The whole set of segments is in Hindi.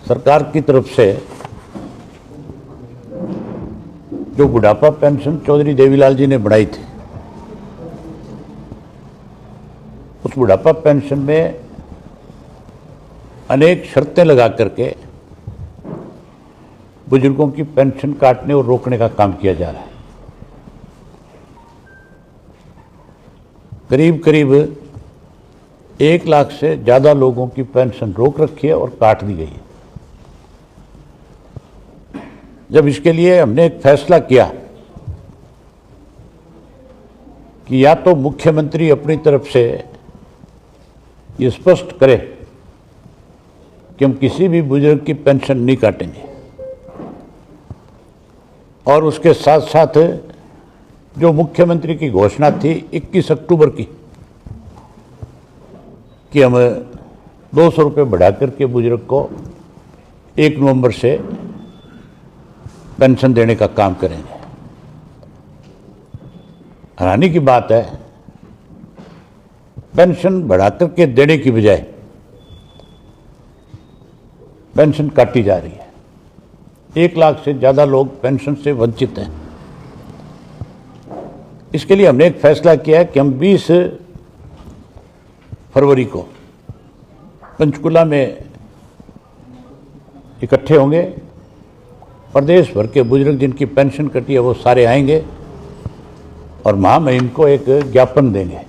सरकार की तरफ से जो बुढ़ापा पेंशन चौधरी देवीलाल जी ने बढ़ाई थी, उस बुढ़ापा पेंशन में अनेक शर्तें लगा करके बुजुर्गों की पेंशन काटने और रोकने का काम किया जा रहा है। करीब करीब 1 लाख से ज़्यादा लोगों की पेंशन रोक रखी है और काट दी गई है। जब इसके लिए हमने एक फैसला किया कि या तो मुख्यमंत्री अपनी तरफ से ये स्पष्ट करे कि हम किसी भी बुजुर्ग की पेंशन नहीं काटेंगे, और उसके साथ साथ जो मुख्यमंत्री की घोषणा थी 21 अक्टूबर की कि हम 200 रुपये बढ़ा करके बुजुर्ग को 1 नवंबर से पेंशन देने का काम करेंगे। हैरानी की बात है, पेंशन बढ़ा करके देने की बजाय पेंशन काटी जा रही है। 1 लाख से ज़्यादा लोग पेंशन से वंचित हैं। इसके लिए हमने एक फैसला किया है कि हम 20 फरवरी को पंचकुला में इकट्ठे होंगे। प्रदेश भर के बुजुर्ग जिनकी पेंशन कटी है वो सारे आएंगे और महामहिम को एक ज्ञापन देंगे,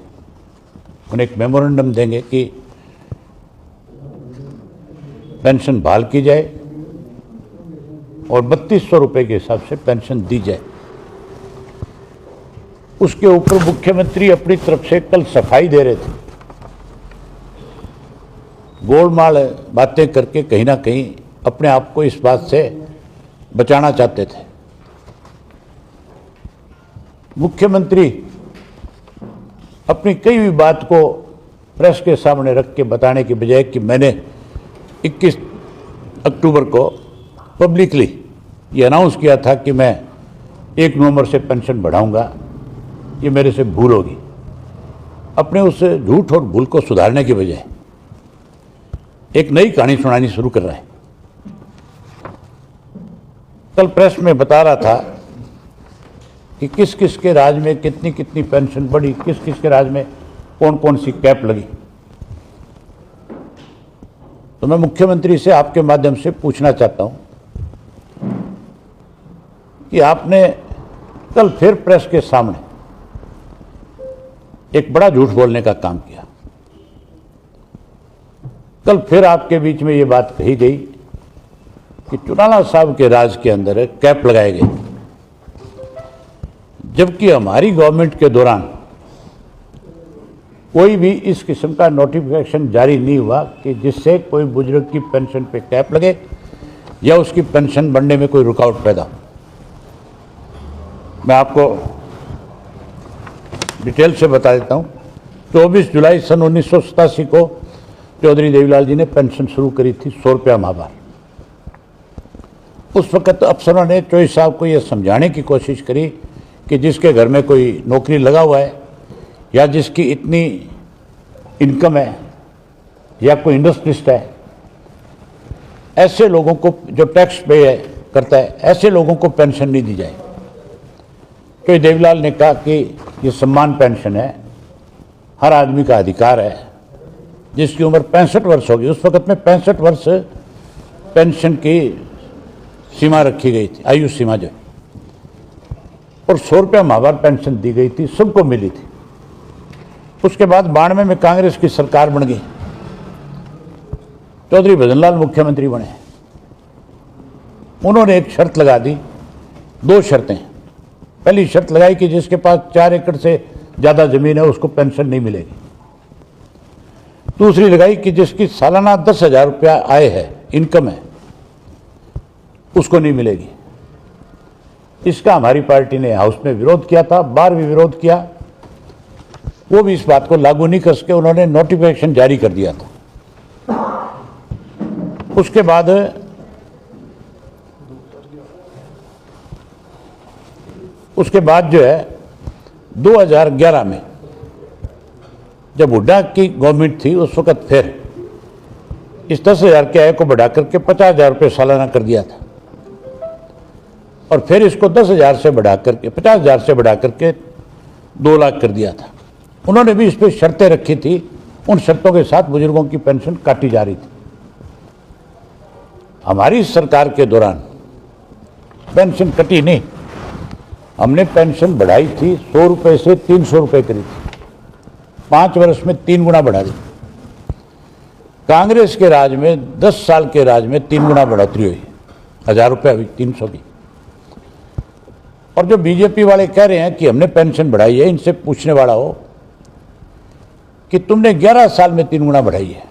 उन्हें एक मेमोरेंडम देंगे कि पेंशन बहाल की जाए और 3200 रुपये के हिसाब से पेंशन दी जाए। उसके ऊपर मुख्यमंत्री अपनी तरफ से कल सफाई दे रहे थे, गोलमाल बातें करके कहीं ना कहीं अपने आप को इस बात से बचाना चाहते थे। मुख्यमंत्री अपनी कई भी बात को प्रेस के सामने रख के बताने के बजाय कि मैंने 21 अक्टूबर को पब्लिकली ये अनाउंस किया था कि मैं 1 नवंबर से पेंशन बढ़ाऊंगा, ये मेरे से भूल होगी, अपने उस झूठ और भूल को सुधारने के बजाय एक नई कहानी सुनानी शुरू कर रहा है। कल प्रेस में बता रहा था कि किस किस के राज में कितनी कितनी पेंशन बढ़ी, किस किस के राज में कौन कौन सी कैप लगी। तो मैं मुख्यमंत्री से आपके माध्यम से पूछना चाहता हूं कि आपने कल फिर प्रेस के सामने एक बड़ा झूठ बोलने का काम किया। कल फिर आपके बीच में ये बात कही गई कि चुनाला साहब के राज के अंदर कैप लगाए गए, जबकि हमारी गवर्नमेंट के दौरान कोई भी इस किस्म का नोटिफिकेशन जारी नहीं हुआ कि जिससे कोई बुजुर्ग की पेंशन पे कैप लगे या उसकी पेंशन बढ़ने में कोई रुकावट पैदा हो। मैं आपको डिटेल से बता देता हूं। 24 जुलाई सन 1987 को चौधरी देवीलाल जी ने पेंशन शुरू करी थी 100 रुपया माहवार। उस वक्त अफसरों ने चौधरी साहब को यह समझाने की कोशिश करी कि जिसके घर में कोई नौकरी लगा हुआ है या जिसकी इतनी इनकम है या कोई इंडस्ट्रिस्ट है, ऐसे लोगों को जो टैक्स पे करता है, ऐसे लोगों को पेंशन नहीं दी जाए। तो देवीलाल ने कहा कि ये सम्मान पेंशन है, हर आदमी का अधिकार है, जिसकी उम्र 65 वर्ष होगी। उस वक्त में 65 वर्ष पेंशन की सीमा रखी गई थी, आयु सीमा जो, और 100 रुपया माहवार पेंशन दी गई थी, सबको मिली थी। उसके बाद 92 में कांग्रेस की सरकार बन गई, चौधरी भजनलाल मुख्यमंत्री बने। उन्होंने एक शर्त लगा दी, 2 शर्तें। पहली शर्त लगाई कि जिसके पास 4 एकड़ से ज्यादा जमीन है उसको पेंशन नहीं मिलेगी। दूसरी लगाई कि जिसकी सालाना 10,000 रुपया आय है, इनकम है, उसको नहीं मिलेगी। इसका हमारी पार्टी ने हाउस में विरोध किया था, बाहर भी विरोध किया। वो भी इस बात को लागू नहीं कर सके, उन्होंने नोटिफिकेशन जारी कर दिया था। उसके बाद जो है 2011 में जब हुड्डा की गवर्नमेंट थी, उस वक्त फिर इस 10,000 के आय को बढ़ा करके 50,000 रुपये सालाना कर दिया था और फिर इसको 10,000 से बढ़ा करके 50,000 से बढ़ा करके 2 लाख कर दिया था। उन्होंने भी इस पर शर्तें रखी थी, उन शर्तों के साथ बुजुर्गों की पेंशन काटी जा रही थी। हमारी सरकार के दौरान पेंशन कटी नहीं, हमने पेंशन बढ़ाई थी 100 रुपये से 300 रुपये करी थी, 5 वर्ष में 3 गुना बढ़ा दी। कांग्रेस के राज में 10 साल के राज में 3 गुना बढ़ोतरी हुई, 1,000 रुपये अभी 300 की। और जो बीजेपी वाले कह रहे हैं कि हमने पेंशन बढ़ाई है, इनसे पूछने वाला हो कि तुमने 11 साल में 3 गुना बढ़ाई है।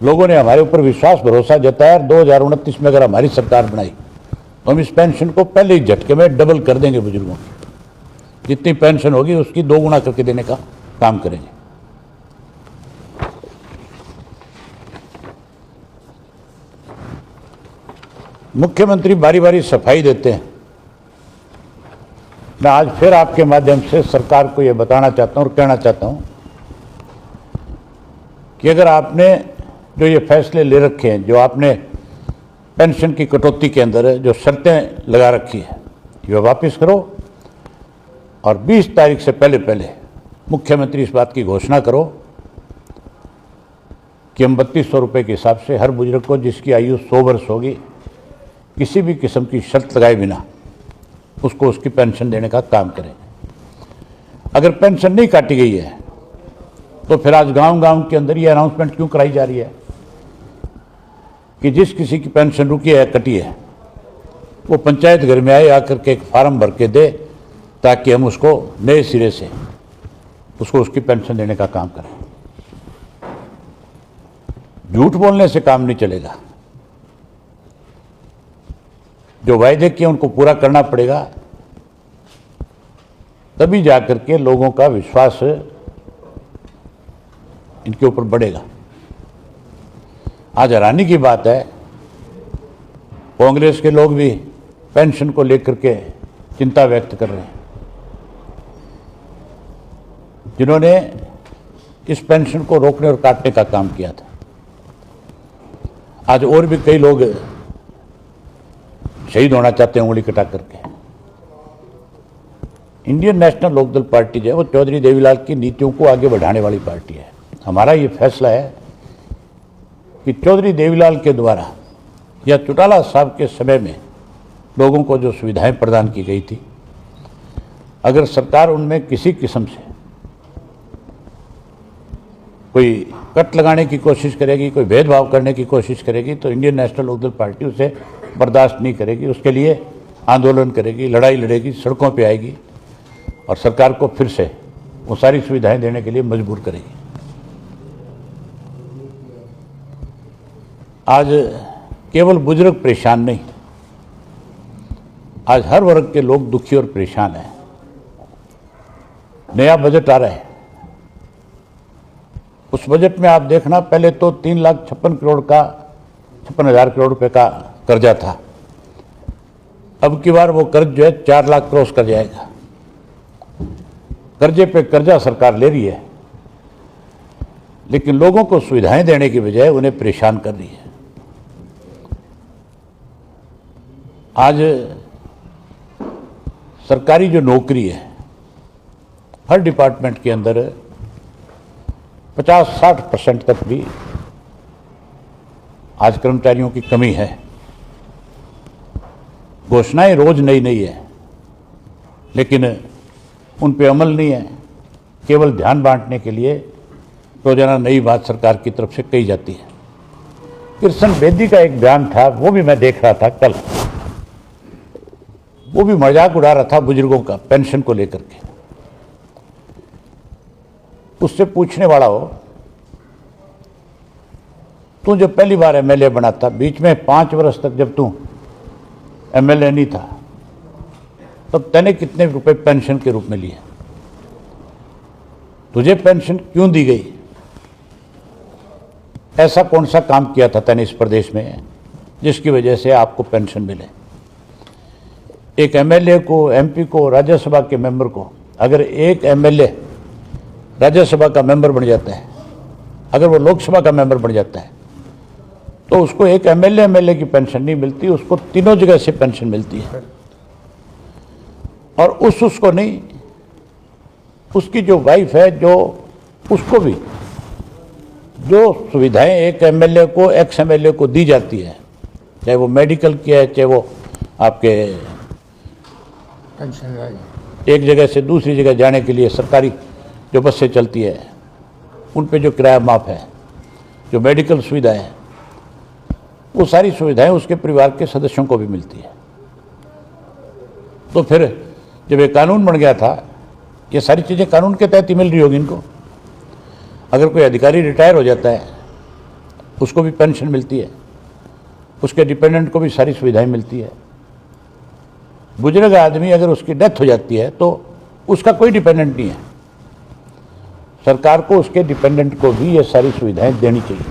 लोगों ने हमारे ऊपर विश्वास भरोसा जताया और 2029 में अगर हमारी सरकार बनाई तो हम इस पेंशन को पहले ही झटके में डबल कर देंगे। बुजुर्गों की जितनी पेंशन होगी उसकी 2 गुना करके देने का काम करेंगे। मुख्यमंत्री बारी बारी सफाई देते हैं। मैं आज फिर आपके माध्यम से सरकार को यह बताना चाहता हूं और कहना चाहता हूं कि अगर आपने जो ये फैसले ले रखे हैं, जो आपने पेंशन की कटौती के अंदर जो शर्तें लगा रखी है, ये वापस करो और 20 तारीख से पहले पहले मुख्यमंत्री इस बात की घोषणा करो कि हम 3200 रुपये के हिसाब से हर बुजुर्ग को जिसकी आयु 100 वर्ष होगी, किसी भी किस्म की शर्त लगाए बिना उसको उसकी पेंशन देने का काम करें। अगर पेंशन नहीं काटी गई है तो फिर आज गांव-गांव के अंदर ये अनाउंसमेंट क्यों कराई जा रही है कि जिस किसी की पेंशन रुकी है, कटी है, वो पंचायत घर में आए, आकर के एक फार्म भर के दे ताकि हम उसको नए सिरे से उसको उसकी पेंशन देने का काम करें। झूठ बोलने से काम नहीं चलेगा। जो वायदे किए उनको पूरा करना पड़ेगा, तभी जाकर के लोगों का विश्वास इनके ऊपर बढ़ेगा। आज हैरानी की बात है, कांग्रेस के लोग भी पेंशन को लेकर के चिंता व्यक्त कर रहे हैं, जिन्होंने इस पेंशन को रोकने और काटने का काम किया था। आज और भी कई लोग शहीद होना चाहते हैं उंगली कटा करके। इंडियन नेशनल लोकदल पार्टी जो है वो चौधरी देवीलाल की नीतियों को आगे बढ़ाने वाली पार्टी है। हमारा ये फैसला है कि चौधरी देवीलाल के द्वारा या चौटाला साहब के समय में लोगों को जो सुविधाएं प्रदान की गई थी, अगर सरकार उनमें किसी किस्म से कोई कट लगाने की कोशिश करेगी, कोई भेदभाव करने की कोशिश करेगी, तो इंडियन नेशनल लोकदल पार्टी उसे बर्दाश्त नहीं करेगी। उसके लिए आंदोलन करेगी, लड़ाई लड़ेगी, सड़कों पे आएगी और सरकार को फिर से वो सारी सुविधाएं देने के लिए मजबूर करेगी। आज केवल बुजुर्ग परेशान नहीं, आज हर वर्ग के लोग दुखी और परेशान हैं। नया बजट आ रहा है, उस बजट में आप देखना, पहले तो 3,56,56,000 करोड़ रुपए का कर्जा था। अब की बार वो कर्ज जो है 4 लाख क्रॉस कर जाएगा। कर्जे पे कर्जा सरकार ले रही है, लेकिन लोगों को सुविधाएं देने की बजाय उन्हें परेशान कर रही है। आज सरकारी जो नौकरी है, हर डिपार्टमेंट के अंदर 50-60% तक भी आज कर्मचारियों की कमी है। घोषणाएं रोज नई नई है, लेकिन उन पे अमल नहीं है। केवल ध्यान बांटने के लिए रोजाना नई बात सरकार की तरफ से कही जाती है। कृष्ण बेदी का एक बयान था, वो भी मैं देख रहा था कल, वो भी मजाक उड़ा रहा था बुजुर्गों का पेंशन को लेकर के। उससे पूछने वाला हो, तू जब पहली बार एमएलए बना था, बीच में 5 वर्ष तक जब तू एमएलए नहीं था, तब तूने कितने रुपए पेंशन के रूप में लिए? तुझे पेंशन क्यों दी गई? ऐसा कौन सा काम किया था तूने इस प्रदेश में जिसकी वजह से आपको पेंशन मिले? एक एमएलए को, एमपी को, राज्यसभा के मेंबर को, अगर एक एमएलए राज्यसभा का मेंबर बन जाता है, अगर वो लोकसभा का मेंबर बन जाता है तो उसको एक एमएलए की पेंशन नहीं मिलती, उसको तीनों जगह से पेंशन मिलती है। और उसको नहीं, उसकी जो वाइफ है, जो उसको भी जो सुविधाएं एक एमएलए को, एक्स एमएलए को दी जाती है, चाहे वो मेडिकल की है, चाहे वो आपके एक जगह से दूसरी जगह जाने के लिए सरकारी जो बसें चलती है उन पे जो किराया माफ है, जो मेडिकल सुविधा है, वो सारी सुविधाएं उसके परिवार के सदस्यों को भी मिलती है। तो फिर जब ये कानून बन गया था, ये सारी चीज़ें कानून के तहत ही मिल रही होगी इनको। अगर कोई अधिकारी रिटायर हो जाता है उसको भी पेंशन मिलती है, उसके डिपेंडेंट को भी सारी सुविधाएं मिलती है। बुजुर्ग आदमी अगर उसकी डेथ हो जाती है तो उसका कोई डिपेंडेंट नहीं है, सरकार को उसके डिपेंडेंट को भी ये सारी सुविधाएं देनी चाहिए,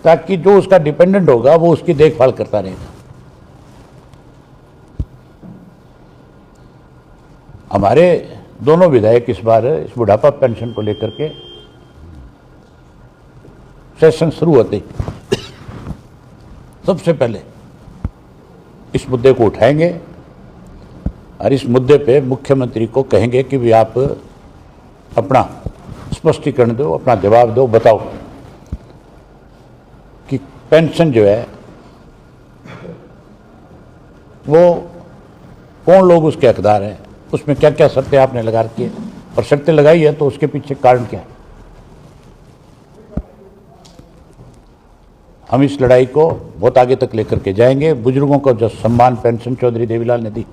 ताकि जो उसका डिपेंडेंट होगा वो उसकी देखभाल करता रहेगा। हमारे दोनों विधायक इस बार इस बुढ़ापा पेंशन को लेकर के सेशन शुरू होते सबसे पहले इस मुद्दे को उठाएंगे और इस मुद्दे पे मुख्यमंत्री को कहेंगे कि भी आप अपना स्पष्टीकरण दो, अपना जवाब दो, बताओ कि पेंशन जो है वो कौन लोग उसके हकदार हैं, उसमें क्या क्या शर्तें आपने लगा रखी है, और शर्तें लगाई है तो उसके पीछे कारण क्या है। हम इस लड़ाई को बहुत आगे तक लेकर के जाएंगे। बुजुर्गों को जो सम्मान पेंशन चौधरी देवीलाल ने दी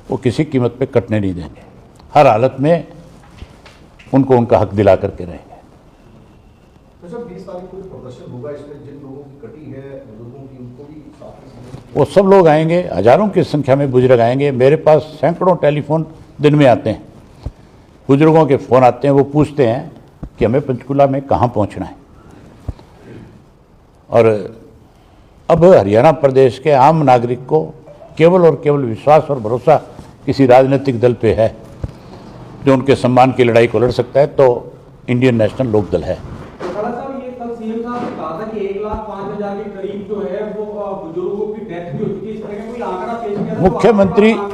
वो किसी कीमत पे कटने नहीं देंगे, हर हालत में उनको उनका हक दिला करके रहेंगे। तो सर 20 तारीख को प्रदर्शन होगा, इसमें जिन लोगों की कटी है बुजुर्गों की, उनको भी साथ में वो सब लोग आएंगे, हजारों की संख्या में बुजुर्ग आएंगे। मेरे पास सैकड़ों टेलीफोन दिन में आते हैं, बुजुर्गों के फ़ोन आते हैं, वो पूछते हैं कि हमें पंचकूला में कहाँ पहुँचना है। और अब हरियाणा प्रदेश के आम नागरिक को केवल और केवल विश्वास और भरोसा किसी राजनीतिक दल पे है जो उनके सम्मान की लड़ाई को लड़ सकता है, तो इंडियन नेशनल लोकदल है। ये कल सीएम साहब ने कहा था कि 1,05,000 के करीब जो है वो बुजुर्गों की डेथ भी हो चुकी है, इस तरह का कोई आंकड़ा पेश किया था।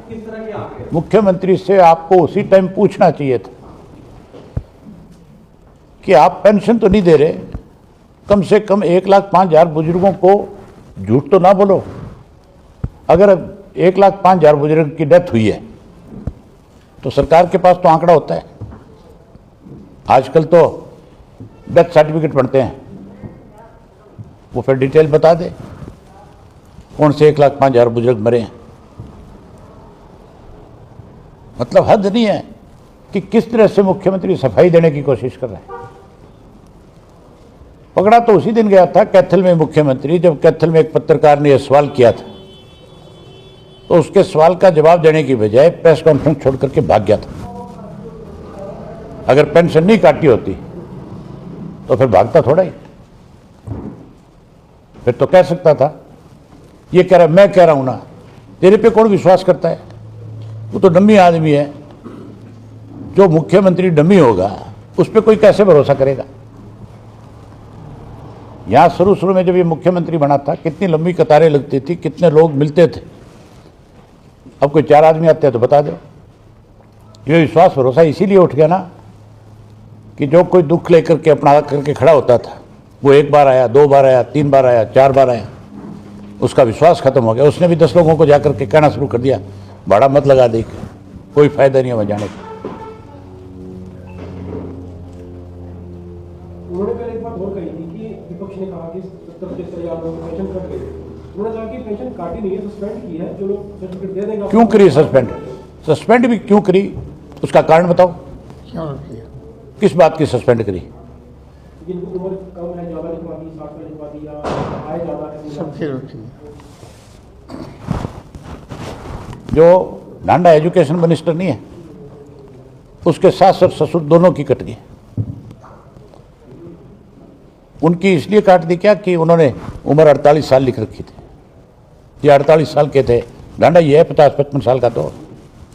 किस तरह के आंकड़े? मुख्यमंत्री से आपको उसी टाइम पूछना चाहिए था कि आप पेंशन तो नहीं दे रहे, कम से कम 1,05,000 बुजुर्गों को झूठ तो ना बोलो। अगर 1,05,000 बुजुर्ग की डेथ हुई है तो सरकार के पास तो आंकड़ा होता है। आजकल तो डेथ सर्टिफिकेट बनते हैं, वो फिर डिटेल बता दे कौन से 1,05,000 बुजुर्ग मरे हैं। मतलब हद नहीं है कि किस तरह से मुख्यमंत्री सफाई देने की कोशिश कर रहे हैं। पकड़ा तो उसी दिन गया था कैथल में मुख्यमंत्री, जब कैथल में एक पत्रकार ने यह सवाल किया था तो उसके सवाल का जवाब देने की बजाय प्रेस कॉन्फ्रेंस छोड़ करके भाग गया था। अगर पेंशन नहीं काटी होती तो फिर भागता थोड़ा ही, फिर तो कह सकता था ये कह रहा मैं कह रहा हूं ना, तेरे पे कौन विश्वास करता है, वो तो डम्मी आदमी है। जो मुख्यमंत्री डम्मी होगा उस पर कोई कैसे भरोसा करेगा। यहां शुरू में जब ये मुख्यमंत्री बना था कितनी लंबी कतारें लगती थी, कितने लोग मिलते थे। अब कोई 4 आदमी आते हैं तो बता दो। ये विश्वास भरोसा इसीलिए उठ गया ना कि जो कोई दुख लेकर के अपना करके खड़ा होता था वो 1 बार आया, 2 बार आया, 3 बार आया, 4 बार आया, उसका विश्वास खत्म हो गया। उसने भी 10 लोगों को जाकर के कहना शुरू कर दिया भाड़ा मत लगा दे, कोई फायदा नहीं है वहां जाने का। उन्होंने पहले एक बात और कही थी कि विपक्ष ने कहा कि 70-75 हज़ार लोगों को पेंशन कट गई। उन्होंने कहा कि पेंशन काटी नहीं है, सस्पेंड की है, जो लोग सर्टिफिकेट दे देंगे। क्यों करी सस्पेंड? सस्पेंड भी क्यों करी, उसका कारण बताओ। क्यों किया? किस बात की सस्पेंड करी? जिनको उम्र कम है, ज़्यादा लिखवा दी, 60 में लिखवा दी, या आय ज़्यादा है, सबकी रोटी है। जो नांडा एजुकेशन मिनिस्टर नहीं है उसके सास और ससुर दोनों की कट गई। उनकी इसलिए काट दी क्या कि उन्होंने उम्र 48 साल लिख रखी थी। ये 48 साल के थे, डांडा ये है 50-55 साल का, तो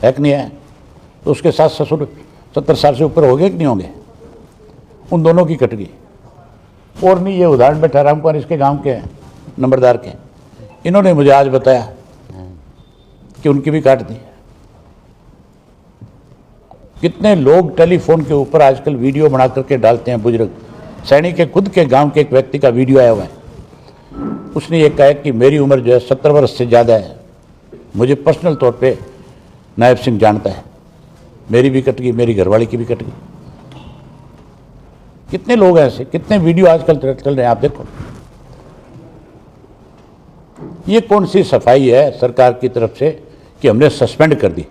है कि नहीं है। तो उसके सास ससुर 70 साल से ऊपर हो गए कि नहीं होंगे। उन दोनों की कट गई। और नहीं, ये उदाहरण बैठा राम कुमार इसके गांव के हैं, नंबरदार के, इन्होंने मुझे आज बताया कि उनकी भी काट दी। कितने लोग टेलीफोन के ऊपर आजकल वीडियो बना करके डालते हैं। बुजुर्ग सैनी के खुद के गांव के एक व्यक्ति का वीडियो आया हुआ है, उसने ये कहा कि मेरी उम्र जो है 70 वर्ष से ज़्यादा है, मुझे पर्सनल तौर पे नायब सिंह जानता है, मेरी भी कट गई, मेरी घरवाली की भी कट गई। कितने लोग हैं ऐसे, कितने वीडियो आजकल चल रहे हैं, आप देखो। ये कौन सी सफाई है सरकार की तरफ से कि हमने सस्पेंड कर दी।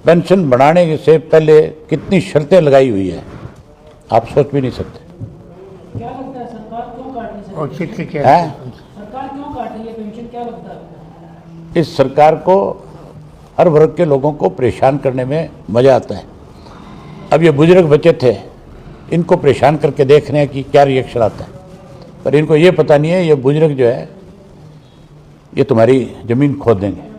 पेंशन बढ़ाने से पहले कितनी शर्तें लगाई हुई है, आप सोच भी नहीं सकते। क्या लगता है सरकार क्यों काट रही है? और चिट्ठी क्या है सरकार क्यों काट रही है पेंशन, क्या लगता है? इस सरकार को हर वर्ग के लोगों को परेशान करने में मजा आता है। अब ये बुजुर्ग बच्चे थे, इनको परेशान करके देख रहे हैं कि क्या रिएक्शन आता है, पर इनको ये पता नहीं है ये बुजुर्ग जो है ये तुम्हारी जमीन खोद देंगे।